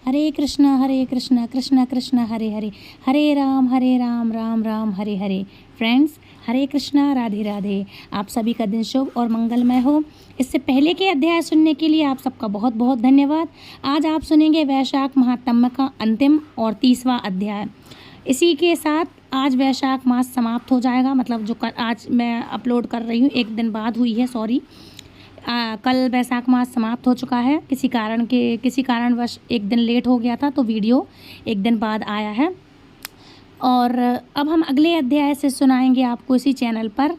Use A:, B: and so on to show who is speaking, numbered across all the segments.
A: हरे कृष्णा कृष्णा कृष्णा हरे हरे, हरे Ram Ram Ram Hare Hare. Friends, हरे कृष्णा, राधे राधे। आप सभी का दिन शुभ और मंगलमय हो। इससे पहले के अध्याय सुनने के लिए आप सबका बहुत बहुत धन्यवाद। आज आप सुनेंगे वैशाख महात्म्य का अंतिम और 30वां अध्याय। इसी के साथ आज वैशाख मास समाप्त हो जाएगा, मतलब जो आज मैं अपलोड कर रही हूँ एक दिन बाद हुई है, सॉरी। कल वैशाख मास समाप्त हो चुका है। किसी कारणवश एक दिन लेट हो गया था, तो वीडियो एक दिन बाद आया है। और अब हम अगले अध्याय से सुनाएंगे आपको इसी चैनल पर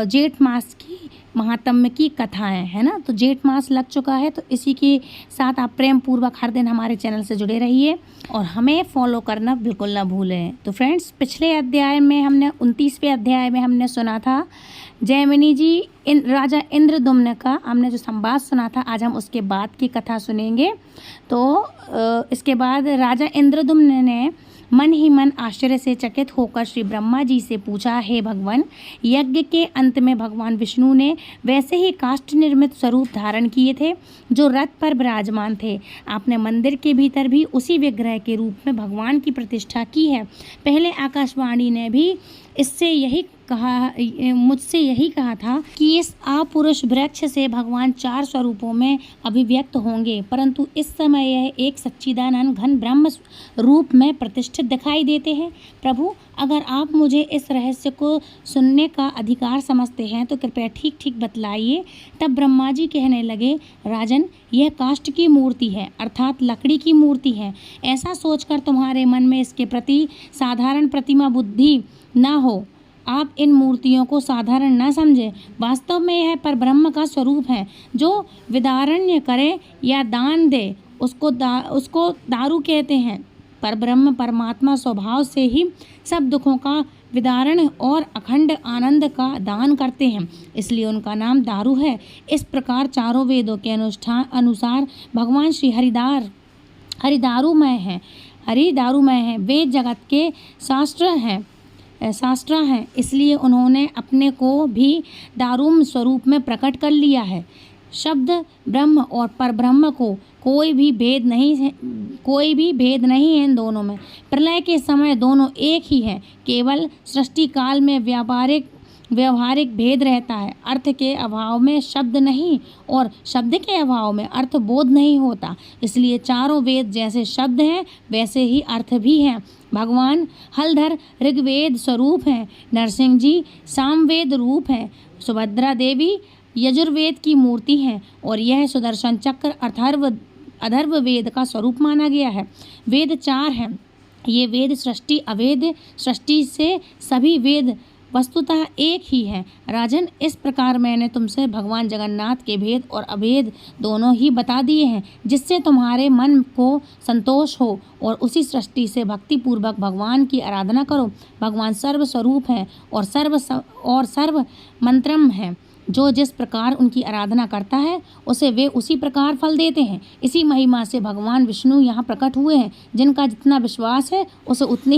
A: जेठ मास की महात्म्य की कथाएं, है ना। तो जेठ मास लग चुका है, तो इसी के साथ आप प्रेम पूर्वक हर दिन हमारे चैनल से जुड़े रहिए और हमें फॉलो करना बिल्कुल ना भूलें। तो फ्रेंड्स, पिछले अध्याय में हमने 29वें अध्याय में हमने सुना था जैमिनी जी राजा इंद्रदुम्न का हमने जो संवाद सुना था। आज हम उसके बाद की कथा सुनेंगे। तो इसके बाद राजा इंद्रदुम्न ने मन ही मन आश्चर्य से चकित होकर श्री ब्रह्मा जी से पूछा, हे भगवान, यज्ञ के अंत में भगवान विष्णु ने वैसे ही काष्ठ निर्मित स्वरूप धारण किए थे जो रथ पर विराजमान थे। आपने मंदिर के भीतर भी उसी विग्रह के रूप में भगवान की प्रतिष्ठा की है। पहले आकाशवाणी ने भी मुझसे यही कहा था कि इस आपुरुष वृक्ष से भगवान 4 स्वरूपों में अभिव्यक्त होंगे, परंतु इस समय यह एक सच्चिदानंद घन ब्रह्म रूप में प्रतिष्ठित दिखाई देते हैं। प्रभु, अगर आप मुझे इस रहस्य को सुनने का अधिकार समझते हैं तो कृपया ठीक ठीक बतलाइए। तब ब्रह्मा जी कहने लगे, राजन, यह काष्ठ की मूर्ति है, अर्थात लकड़ी की मूर्ति है। ऐसा सोचकर तुम्हारे मन में इसके प्रति साधारण प्रतिमा बुद्धि ना हो। आप इन मूर्तियों को साधारण न समझें। वास्तव में यह परब्रह्म का स्वरूप है। जो विदारण्य करे या दान दे उसको दारू कहते हैं। परब्रह्म परमात्मा स्वभाव से ही सब दुखों का विदारण और अखंड आनंद का दान करते हैं, इसलिए उनका नाम दारू है। इस प्रकार चारों वेदों के अनुसार भगवान श्री हरिदारूमय हैं। वेद जगत के शास्त्र हैं, इसलिए उन्होंने अपने को भी दारूम स्वरूप में प्रकट कर लिया है। शब्द ब्रह्म और परब्रह्म को कोई भी भेद नहीं है इन दोनों में। प्रलय के समय दोनों एक ही है, केवल सृष्टि काल में व्यवहारिक भेद रहता है। अर्थ के अभाव में शब्द नहीं और शब्द के अभाव में अर्थ बोध नहीं होता। इसलिए चारों वेद जैसे शब्द हैं वैसे ही अर्थ भी हैं। भगवान हलधर ऋग्वेद स्वरूप हैं, नरसिंह जी सामवेद रूप हैं, सुभद्रा देवी यजुर्वेद की मूर्ति हैं और यह सुदर्शन चक्र अथर्व वेद का स्वरूप माना गया है। वेद 4 हैं। ये वेद सृष्टि अवेद सृष्टि से सभी वेद वस्तुतः एक ही है। राजन, इस प्रकार मैंने तुमसे भगवान जगन्नाथ के भेद और अभेद दोनों ही बता दिए हैं, जिससे तुम्हारे मन को संतोष हो और उसी सृष्टि से भक्ति पूर्वक भगवान की आराधना करो। भगवान सर्व स्वरूप है और सर्व मंत्रम है। जो जिस प्रकार उनकी आराधना करता है उसे वे उसी प्रकार फल देते हैं। इसी महिमा से भगवान विष्णु यहाँ प्रकट हुए हैं। जिनका जितना विश्वास है उसे उतनी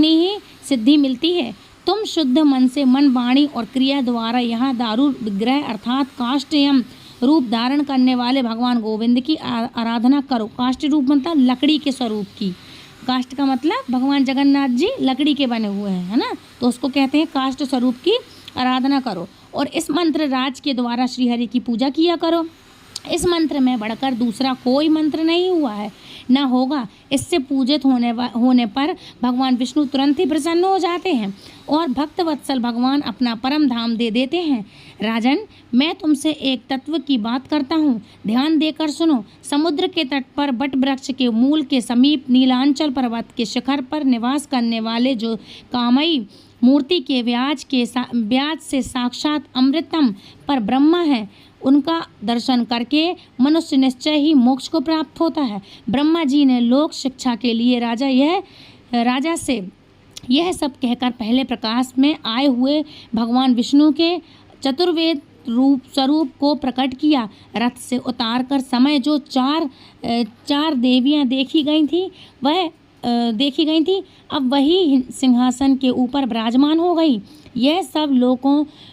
A: ही सिद्धि मिलती है। तुम शुद्ध मन से मन, वाणी और क्रिया द्वारा यहाँ दारू विग्रह अर्थात काष्ठयम रूप धारण करने वाले भगवान गोविंद की आराधना करो। काष्ठ रूप मतलब लकड़ी के स्वरूप की। काष्ठ का मतलब भगवान जगन्नाथ जी लकड़ी के बने हुए हैं, है ना, तो उसको कहते हैं काष्ठ स्वरूप की आराधना करो। और इस मंत्र राज के द्वारा श्रीहरि की पूजा किया करो। इस मंत्र में बढ़कर दूसरा कोई मंत्र नहीं हुआ है, न होगा। इससे पूजित होने पर भगवान विष्णु तुरंत ही प्रसन्न हो जाते हैं और भक्त वत्सल भगवान अपना परम धाम दे देते हैं। राजन, मैं तुमसे एक तत्व की बात करता हूँ, ध्यान देकर सुनो। समुद्र के तट पर बट वृक्ष के मूल के समीप नीलांचल पर्वत के शिखर पर निवास करने वाले जो कामयी मूर्ति के ब्याज से साक्षात अमृतम पर ब्रह्मा है, उनका दर्शन करके मनुष्य निश्चय ही मोक्ष को प्राप्त होता है। ब्रह्मा जी ने लोक शिक्षा के लिए राजा से यह सब कहकर पहले प्रकाश में आए हुए भगवान विष्णु के चतुर्वेद स्वरूप को प्रकट किया। रथ से उतारकर समय जो चार देवियां देखी गई थी, अब वही सिंहासन के ऊपर विराजमान हो गई। यह सब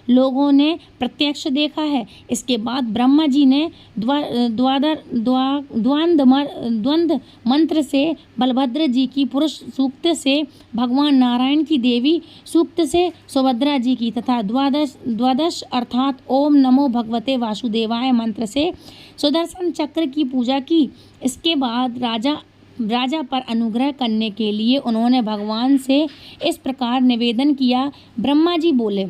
A: लोगों ने प्रत्यक्ष देखा है। इसके बाद ब्रह्मा जी ने द्वंद्व मंत्र से बलभद्र जी की पुरुष सूक्त से, भगवान नारायण की देवी सूक्त से सुभद्रा जी की तथा द्वादश अर्थात ओम नमो भगवते वासुदेवाय मंत्र से सुदर्शन चक्र की पूजा की। इसके बाद राजा पर अनुग्रह करने के लिए उन्होंने भगवान से इस प्रकार निवेदन किया। ब्रह्मा जी बोले,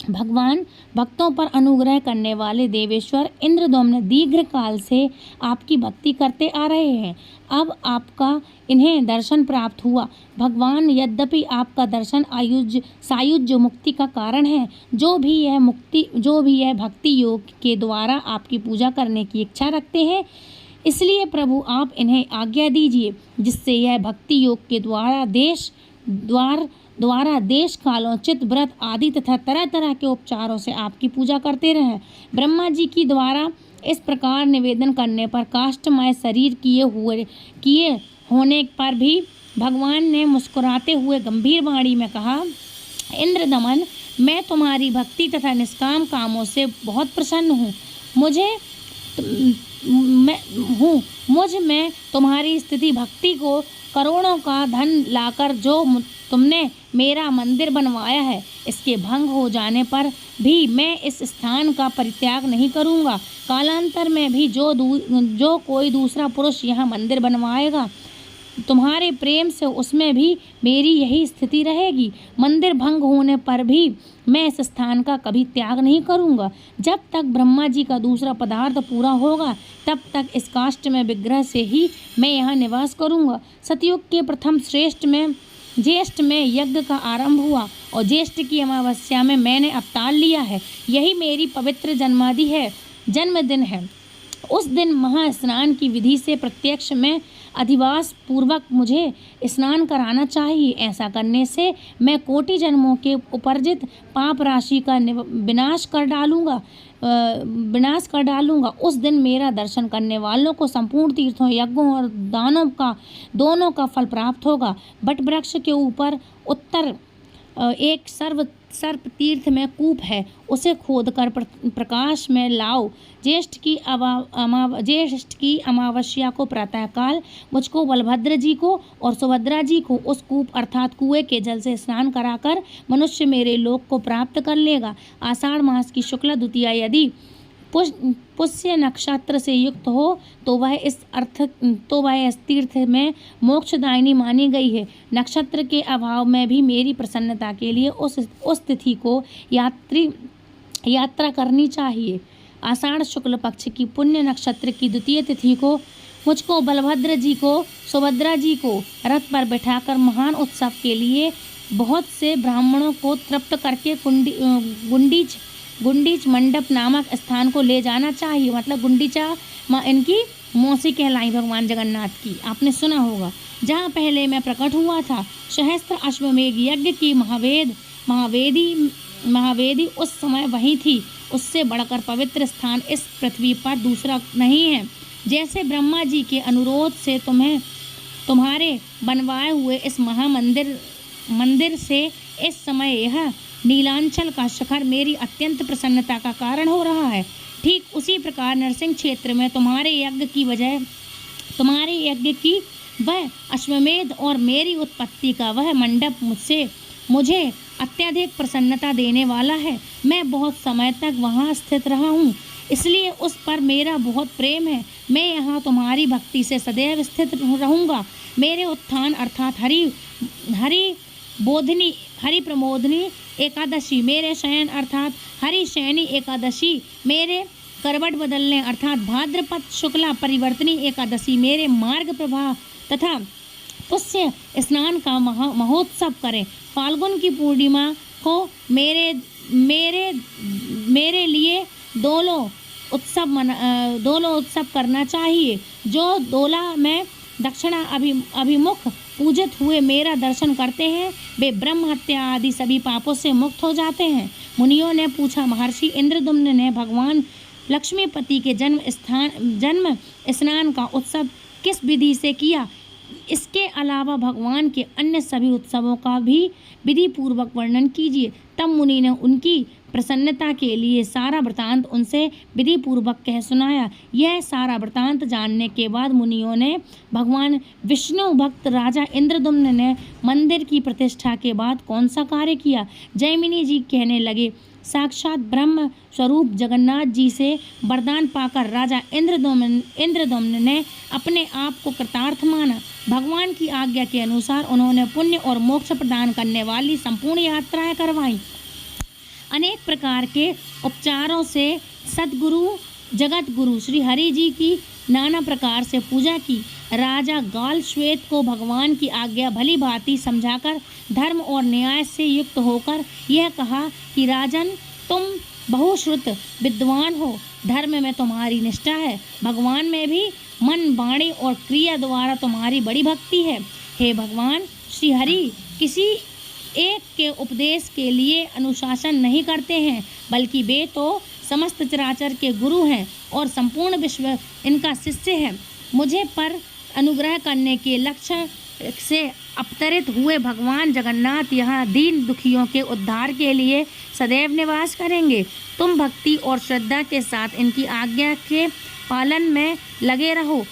A: भगवान, भक्तों पर अनुग्रह करने वाले देवेश्वर इंद्रदम्न दीर्घ काल से आपकी भक्ति करते आ रहे हैं। अब आपका इन्हें दर्शन प्राप्त हुआ। भगवान, यद्यपि आपका दर्शन सायुज्य मुक्ति का कारण है, जो भी यह भक्ति योग के द्वारा आपकी पूजा करने की इच्छा रखते हैं, इसलिए प्रभु आप इन्हें आज्ञा दीजिए, जिससे यह भक्ति योग के द्वारा देश कालोचित व्रत आदि तथा तरह तरह के उपचारों से आपकी पूजा करते रहें। ब्रह्मा जी की द्वारा इस प्रकार निवेदन करने पर काष्ठमय शरीर किए होने पर भी भगवान ने मुस्कुराते हुए गंभीर वाणी में कहा, इंद्रदमन, मैं तुम्हारी भक्ति तथा निष्काम कामों से बहुत प्रसन्न हूँ। मुझ में तुम्हारी स्थिति भक्ति को करोड़ों का धन लाकर जो तुमने मेरा मंदिर बनवाया है, इसके भंग हो जाने पर भी मैं इस स्थान का परित्याग नहीं करूँगा। कालांतर में भी जो कोई दूसरा पुरुष यहाँ मंदिर बनवाएगा, तुम्हारे प्रेम से उसमें भी मेरी यही स्थिति रहेगी। मंदिर भंग होने पर भी मैं इस स्थान का कभी त्याग नहीं करूँगा। जब तक ब्रह्मा जी का दूसरा पदार्थ पूरा होगा, तब तक इस काष्ठ में विग्रह से ही मैं यहाँ निवास करूँगा। सतयुग के प्रथम ज्येष्ठ में यज्ञ का आरंभ हुआ और ज्येष्ठ की अमावस्या में मैंने अवतार लिया है। यही मेरी पवित्र जन्मदिन है। उस दिन महास्नान की विधि से प्रत्यक्ष में अधिवास पूर्वक मुझे स्नान कराना चाहिए। ऐसा करने से मैं कोटि जन्मों के उपार्जित पाप राशि का विनाश कर डालूंगा। उस दिन मेरा दर्शन करने वालों को संपूर्ण तीर्थों, यज्ञों और दानों का दोनों का फल प्राप्त होगा। बट वृक्ष के ऊपर उत्तर एक सर्प तीर्थ में कूप है, उसे खोदकर प्रकाश में लाओ। ज्येष्ठ की अमावस्या को प्रातःकाल मुझको, बलभद्र जी को और सुभद्रा जी को उस कूप अर्थात कुएं के जल से स्नान कराकर मनुष्य मेरे लोक को प्राप्त कर लेगा। आषाढ़ मास की शुक्ला द्वितीया यदि पुष्य नक्षत्र से युक्त हो तो वह इस तीर्थ में मोक्षदायिनी मानी गई है। नक्षत्र के अभाव में भी मेरी प्रसन्नता के लिए उस तिथि को यात्रा करनी चाहिए। आषाढ़ शुक्ल पक्ष की पुण्य नक्षत्र की द्वितीय तिथि को मुझको, बलभद्र जी को, सुभद्रा जी को रथ पर बिठाकर महान उत्सव के लिए बहुत से ब्राह्मणों को तृप्त करके गुंडीच मंडप नामक स्थान को ले जाना चाहिए। मतलब गुंडीचा इनकी मौसी कहलाई भगवान जगन्नाथ की, आपने सुना होगा। जहाँ पहले मैं प्रकट हुआ था, सहस्त्र अश्वमेघ यज्ञ की महावेदी उस समय वही थी। उससे बढ़कर पवित्र स्थान इस पृथ्वी पर दूसरा नहीं है। जैसे ब्रह्मा जी के अनुरोध से तुम्हारे बनवाए हुए इस मंदिर से इस समय यह नीलांचल का शिखर मेरी अत्यंत प्रसन्नता का कारण हो रहा है, ठीक उसी प्रकार नरसिंह क्षेत्र में तुम्हारे यज्ञ की वह अश्वमेध और मेरी उत्पत्ति का वह मंडप मुझे अत्यधिक प्रसन्नता देने वाला है। मैं बहुत समय तक वहाँ स्थित रहा हूँ, इसलिए उस पर मेरा बहुत प्रेम है। मैं यहाँ तुम्हारी भक्ति से सदैव स्थित रहूँगा। मेरे उत्थान अर्थात हरि प्रमोदनी एकादशी, मेरे शयन अर्थात हरि शयनी एकादशी, मेरे करवट बदलने अर्थात भाद्रपद शुक्ला परिवर्तनी एकादशी, मेरे मार्ग प्रवाह तथा पुष्य स्नान का महोत्सव करें। फाल्गुन की पूर्णिमा को मेरे लिए दोलों उत्सव करना चाहिए। जो दोला में दक्षिणा अभिमुख पूजित हुए मेरा दर्शन करते हैं, वे ब्रह्म हत्या आदि सभी पापों से मुक्त हो जाते हैं। मुनियों ने पूछा, महर्षि इंद्रदुम्न ने भगवान लक्ष्मीपति के जन्म स्नान का उत्सव किस विधि से किया? इसके अलावा भगवान के अन्य सभी उत्सवों का भी विधि पूर्वक वर्णन कीजिए। तब मुनि ने उनकी प्रसन्नता के लिए सारा वृतांत उनसे विधि पूर्वक कह सुनाया। यह सारा वृतांत जानने के बाद मुनियों ने भागवान विष्णु भक्त राजा इंद्रदुम्न ने मंदिर की प्रतिष्ठा के बाद कौन सा कार्य किया। जैमिनी जी कहने लगे, साक्षात ब्रह्म स्वरूप जगन्नाथ जी से वरदान पाकर राजा इंद्रदुम्न ने अपने आप को कृतार्थ माना। भगवान की आज्ञा के अनुसार उन्होंने पुण्य और मोक्ष प्रदान करने वाली संपूर्ण यात्राएं करवाईं। अनेक प्रकार के उपचारों से सद्गुरु जगत गुरु श्री हरि जी की नाना प्रकार से पूजा की। राजा गाल श्वेत को भगवान की आज्ञा भली भांति समझाकर धर्म और न्याय से युक्त होकर यह कहा कि राजन, तुम बहुश्रुत विद्वान हो, धर्म में तुम्हारी निष्ठा है, भगवान में भी मन वाणी और क्रिया द्वारा तुम्हारी बड़ी भक्ति है। हे भगवान श्री हरि किसी एक के उपदेश के लिए अनुशासन नहीं करते हैं, बल्कि वे तो समस्त चराचर के गुरु हैं और संपूर्ण विश्व इनका शिष्य है। मुझे पर अनुग्रह करने के लक्ष्य से अवतरित हुए भगवान जगन्नाथ यहाँ दीन दुखियों के उद्धार के लिए सदैव निवास करेंगे। तुम भक्ति और श्रद्धा के साथ इनकी आज्ञा के पालन में लगे रहो।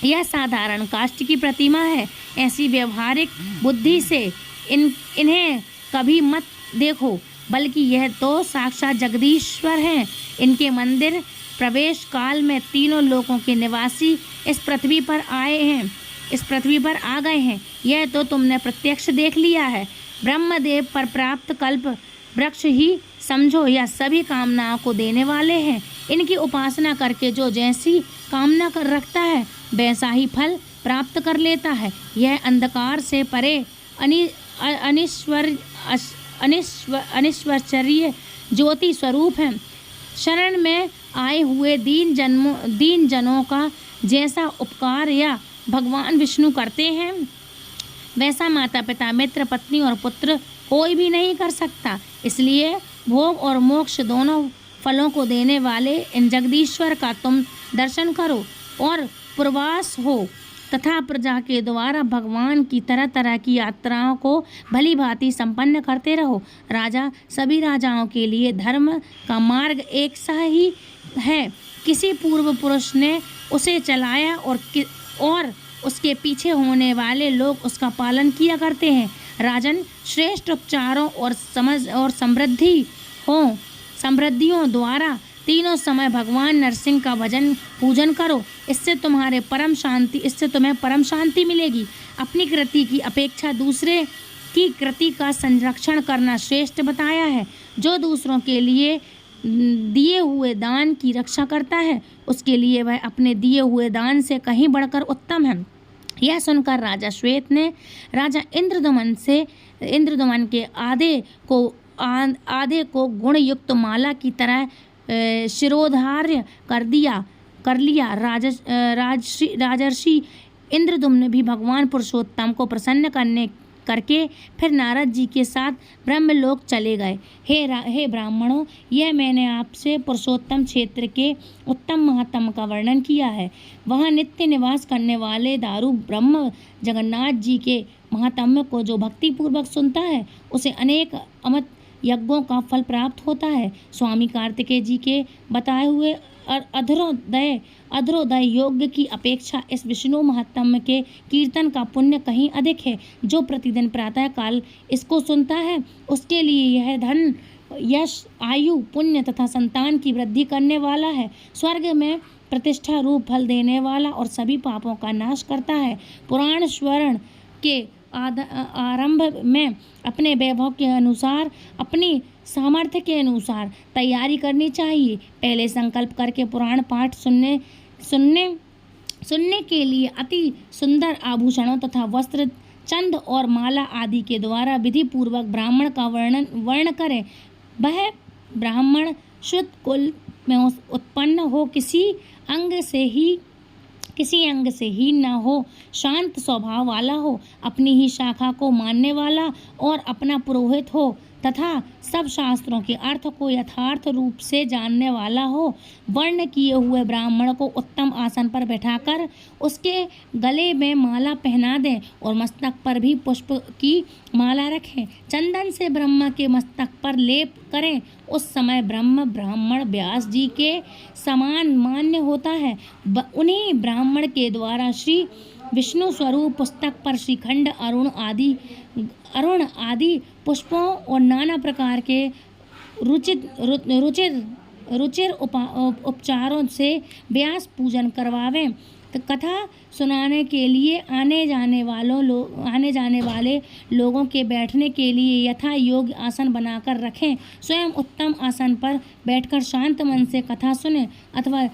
A: यह साधारण काष्ठ की प्रतिमा है। ऐसी व्यवहारिक बुद्धि से इन्हें कभी मत देखो, बल्कि यह तो साक्षात जगदीश्वर हैं। इनके मंदिर प्रवेश काल में तीनों लोकों के निवासी इस पृथ्वी पर आ गए हैं। यह तो तुमने प्रत्यक्ष देख लिया है। ब्रह्मदेव पर प्राप्त कल्प वृक्ष ही समझो, यह सभी कामनाओं को देने वाले हैं। इनकी उपासना करके जो जैसी कामना कर रखता है वैसा ही फल प्राप्त कर लेता है। यह अंधकार से परे अनिश्वरचर्य ज्योति स्वरूप है। शरण में आए हुए दीन जनों का जैसा उपकार या भगवान विष्णु करते हैं, वैसा माता पिता, मित्र, पत्नी और पुत्र कोई भी नहीं कर सकता। इसलिए भोग और मोक्ष दोनों फलों को देने वाले इन जगदीश्वर का तुम दर्शन करो और प्रवास हो तथा प्रजा के द्वारा भगवान की तरह तरह की यात्राओं को भली भांति संपन्न करते रहो। राजा सभी राजाओं के लिए धर्म का मार्ग एक सा ही है। किसी पूर्व पुरुष ने उसे चलाया और उसके पीछे होने वाले लोग उसका पालन किया करते हैं। राजन, श्रेष्ठ उपचारों और समृद्धियों द्वारा तीनों समय भगवान नरसिंह का भजन पूजन करो। इससे तुम्हें परम शांति मिलेगी। अपनी कृति की अपेक्षा दूसरे की कृति का संरक्षण करना श्रेष्ठ बताया है। जो दूसरों के लिए दिए हुए दान की रक्षा करता है, उसके लिए वह अपने दिए हुए दान से कहीं बढ़कर उत्तम है। यह सुनकर राजा श्वेत ने राजा इंद्रदुम्न के आधे को गुण युक्त माला की तरह शिरोधार्य कर लिया। राजर्षि इंद्रदुम्न भी भगवान पुरुषोत्तम को प्रसन्न करके फिर नारद जी के साथ ब्रह्मलोक चले गए। हे ब्राह्मणों, यह मैंने आपसे पुरुषोत्तम क्षेत्र के उत्तम महात्म का वर्णन किया है। वहाँ नित्य निवास करने वाले दारू ब्रह्म जगन्नाथ जी के महात्म्य को जो भक्ति पूर्वक सुनता है, उसे अनेक अमृत यज्ञों का फल प्राप्त होता है। स्वामी कार्तिकेय जी के बताए हुए अधरोदय योग्य की अपेक्षा इस विष्णु महात्म्य के कीर्तन का पुण्य कहीं अधिक है। जो प्रतिदिन प्रातः काल इसको सुनता है, उसके लिए यह धन, यश, आयु, पुण्य तथा संतान की वृद्धि करने वाला है। स्वर्ग में प्रतिष्ठा रूप फल देने वाला और सभी पापों का नाश करता है। पुराण स्वर्ण के आरंभ में अपने वैभव के अनुसार, अपनी सामर्थ्य के अनुसार तैयारी करनी चाहिए। पहले संकल्प करके पुराण पाठ सुनने के लिए अति सुंदर आभूषणों तथा वस्त्र, चंद और माला आदि के द्वारा विधि पूर्वक ब्राह्मण का वर्ण करें। वह ब्राह्मण शुद्ध कुल में उत्पन्न हो, किसी अंग से ही न हो, शांत स्वभाव वाला हो, अपनी ही शाखा को मानने वाला और अपना पुरोहित हो, तथा सब शास्त्रों के अर्थ को यथार्थ रूप से जानने वाला हो, वर्ण किए हुए ब्राह्मण को उत्तम आसन पर बैठाकर उसके गले में माला पहना दें और मस्तक पर भी पुष्प की माला रखें। चंदन से ब्रह्मा के मस्तक पर लेप करें। उस समय ब्रह्म ब्राह्मण व्यास जी के समान मान्य होता है। उन्हीं ब्राह्मण के द्वारा श्री विष्णु स्वरूप पुस्तक पर श्रीखंड अरुण आदि पुष्पों और नाना प्रकार के रुचिर उपचारों से व्यास पूजन करवावें। तो कथा सुनाने के लिए आने जाने वाले लोगों के बैठने के लिए यथा योग्य आसन बनाकर रखें। स्वयं उत्तम आसन पर बैठकर शांत मन से कथा सुने अथवा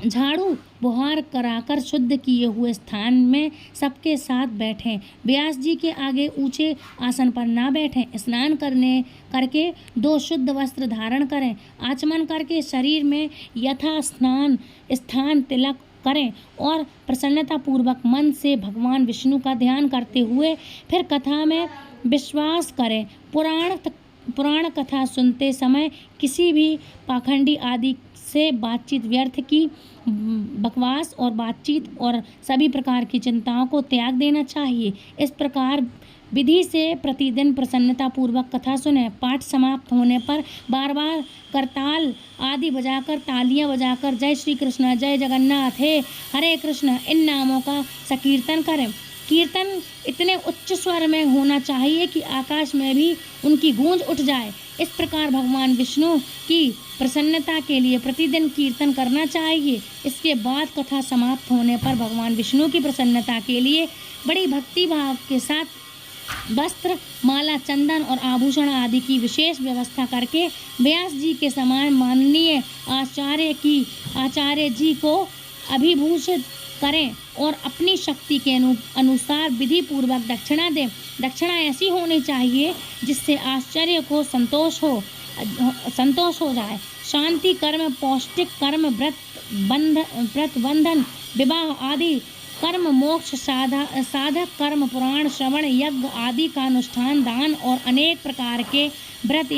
A: झाड़ू बुहार कराकर शुद्ध किए हुए स्थान में सबके साथ बैठें। व्यास जी के आगे ऊंचे आसन पर ना बैठें। स्नान करके 2 शुद्ध वस्त्र धारण करें। आचमन करके शरीर में यथा स्थान तिलक करें और प्रसन्नता पूर्वक मन से भगवान विष्णु का ध्यान करते हुए फिर कथा में विश्वास करें। पुराण कथा सुनते समय किसी भी पाखंडी आदि से बातचीत व्यर्थ की बकवास और बातचीत और सभी प्रकार की चिंताओं को त्याग देना चाहिए। इस प्रकार विधि से प्रतिदिन प्रसन्नता पूर्वक कथा सुने। पाठ समाप्त होने पर बार बार करताल आदि बजाकर तालियां बजाकर जय श्री कृष्ण, जय जगन्नाथ, हे हरे कृष्ण इन नामों का संकीर्तन करें। कीर्तन इतने उच्च स्वर में होना चाहिए कि आकाश में भी उनकी गूंज उठ जाए। इस प्रकार भगवान विष्णु की प्रसन्नता के लिए प्रतिदिन कीर्तन करना चाहिए। इसके बाद कथा समाप्त होने पर भगवान विष्णु की प्रसन्नता के लिए बड़ी भक्ति भाव के साथ वस्त्र, माला, चंदन और आभूषण आदि की विशेष व्यवस्था करके व्यास जी के समान माननीय आचार्य जी को अभिभूषित करें और अपनी शक्ति के अनुसार विधि पूर्वक दक्षिणा दें। दक्षिणा ऐसी होनी चाहिए जिससे आचार्य को संतोष हो जाए। शांति कर्म, पौष्टिक कर्म, व्रत बंधन, विवाह आदि कर्म, मोक्ष साधक कर्म, पुराण श्रवण, यज्ञ आदि का अनुष्ठान, दान और अनेक प्रकार के व्रत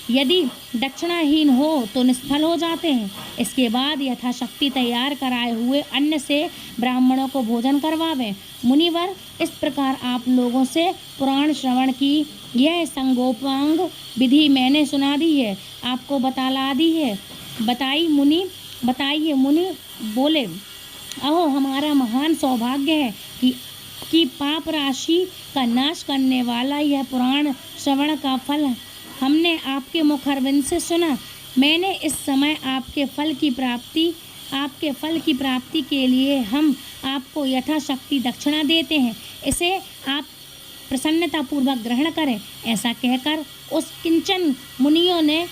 A: यदि दक्षिणाहीन हो तो निष्फल हो जाते हैं। इसके बाद यथाशक्ति तैयार कराए हुए अन्न से ब्राह्मणों को भोजन करवावें। मुनिवर, इस प्रकार आप लोगों से पुराण श्रवण की यह संगोपांग विधि मैंने सुना दी है, आपको बतला दी है। बताइए मुनि बोले, अहो हमारा महान सौभाग्य है कि पाप राशि का नाश करने वाला यह पुराण श्रवण का फल हमने आपके मुखारविंद से सुना। मैंने इस समय आपके फल की प्राप्ति के लिए हम आपको यथाशक्ति दक्षिणा देते हैं, इसे आप प्रसन्नता पूर्वक ग्रहण करें। ऐसा कहकर उस किंचन मुनियों ने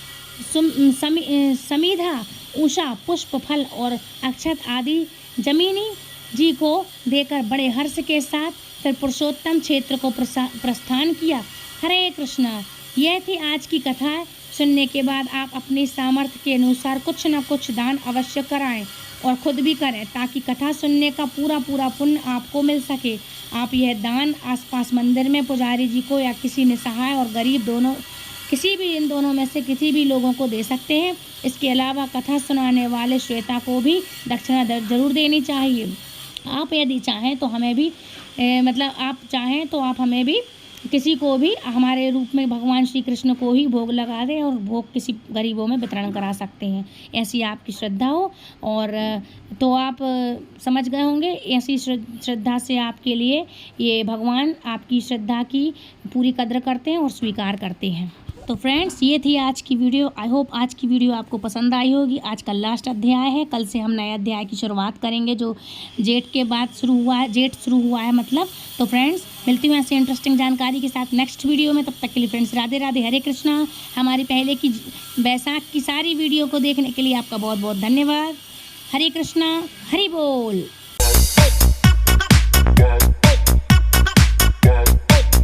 A: समिधा, उषा, पुष्प, फल और अक्षत आदि जमीनी जी को देकर बड़े हर्ष के साथ फिर पुरुषोत्तम क्षेत्र को प्रस्थान किया। हरे कृष्णा। यह थी आज की कथा। सुनने के बाद आप अपनी सामर्थ्य के अनुसार कुछ न कुछ दान अवश्य कराएं और खुद भी करें ताकि कथा सुनने का पूरा पुण्य आपको मिल सके। आप यह दान आसपास मंदिर में पुजारी जी को या किसी निसहाय और गरीब इन दोनों में से किसी भी लोगों को दे सकते हैं। इसके अलावा कथा सुनाने वाले श्वेता को भी दक्षिणा जरूर देनी चाहिए। आप यदि चाहें तो हमें भी आप हमें भी किसी को भी हमारे रूप में भगवान श्री कृष्ण को ही भोग लगा दें और भोग किसी गरीबों में वितरण करा सकते हैं, ऐसी आपकी श्रद्धा हो। और तो आप समझ गए होंगे, ऐसी श्रद्धा से आपके लिए ये भगवान आपकी श्रद्धा की पूरी कद्र करते हैं और स्वीकार करते हैं। तो फ्रेंड्स, ये थी आज की वीडियो। आई होप आज की वीडियो आपको पसंद आई होगी। आज का लास्ट अध्याय है, कल से हम नए अध्याय की शुरुआत करेंगे जो जेठ के बाद शुरू हुआ है मतलब। तो फ्रेंड्स, मिलती हूँ ऐसे इंटरेस्टिंग जानकारी के साथ नेक्स्ट वीडियो में। तब तक के लिए फ्रेंड्स, राधे राधे, हरे कृष्णा। हमारी पहले की बैसाख की सारी वीडियो को देखने के लिए आपका बहुत बहुत धन्यवाद। हरे कृष्णा, हरि बोल।